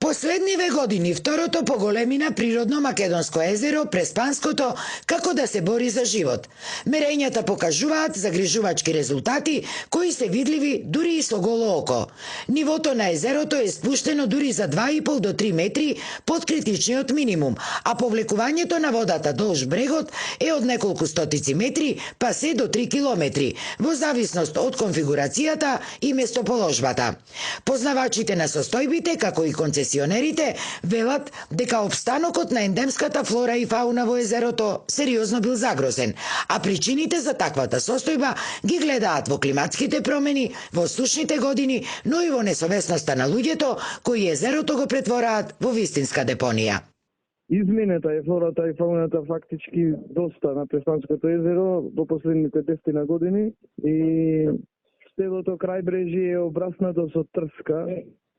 последниве години второто по големина природно македонско езеро Преспанското како да се бори за живот. Мерењата покажуваат загрижувачки резултати кои се видливи дури и со голо око. Нивото на езерото е спуштено дури за 2,5 до 3 метри под критичниот минимум, а повлекувањето на водата долж брегот е од неколку стотици метри па се до 3 километри, во зависност од конфигурацијата и местоположбата. Познавачите на состојбите, како и концесионерите, велат дека опстанокот на ендемската флора и фауна во езерото сериозно бил загрозен, а причините за таквата состојба ги гледаат во климатските промени, во сушните години, но и во несовесноста на луѓето кои езерото го претвораат во вистинска депонија. Изменета е флората и фауната фактички доста на Преспанското езеро во последните 10 години и целото крајбрежје е обраснато со трска.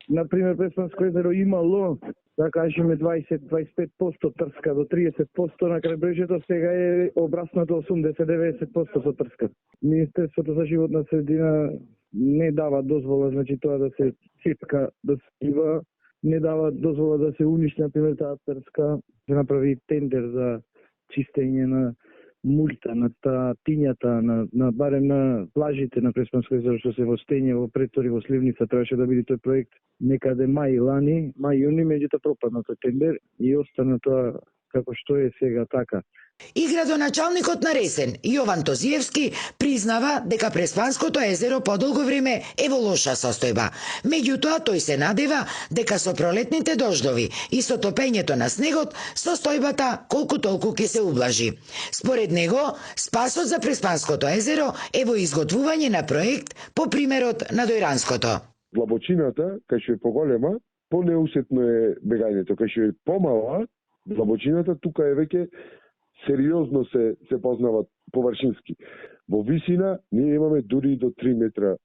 Например, Преспанско езеро имало, да кажеме, 20-25% трска до 30% на крајбрежјето, сега е обраснато 80-90% со трска. Министерството за животна средина не дава дозвола, значи тоа да се сепка, да се ива, не дава дозвола да се уништи, например, таа трска, се направи тендер за чистење на мулта, на тињата, на барем на плажите на Преспанско езеро, што се во Стење, во Претори, во Сливница, требаше да биде тој проект некаде мај, јуни, меѓутоа пропадна тој тендер и остана тоа како што е сега така. И градоначалникот на Ресен, Јован Тозиевски, признава дека Преспанското езеро подолго време е во лоша состојба. Меѓутоа, тој се надева дека со пролетните дождови и со топењето на снегот, состојбата колку толку ќе се ублажи. Според него, спасот за Преспанското езеро е во изготвување на проект по примерот на Дојранското. Длабочината, кај што е поголема, понеусетно е бегањето, кај што е помала, длабочината тука е веќе сериозно се познават површински. Во висина ние имаме дури до 3 метра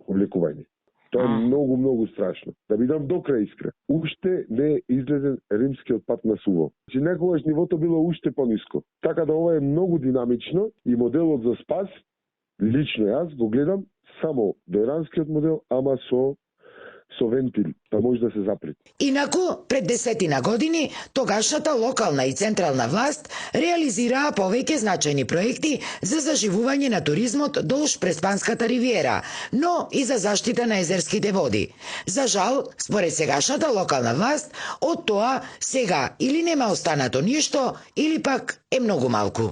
облекување. Тоа е многу страшно. Да бидам до крај искрен. Уште не е излезен римскиот пат на суво. Значи некогаш нивото било уште пониско. Така да ова е многу динамично и моделот за спас, лично јас го гледам само дојранскиот модел, ама со вентил, па може да се запрети. Инаку, пред 10 години, тогашната локална и централна власт реализираа повеќе значајни проекти за заживување на туризмот долж Преспанската ривиера, но и за заштита на езерските води. За жал, според сегашната локална власт, од тоа сега или нема останато ништо, или пак е многу малку.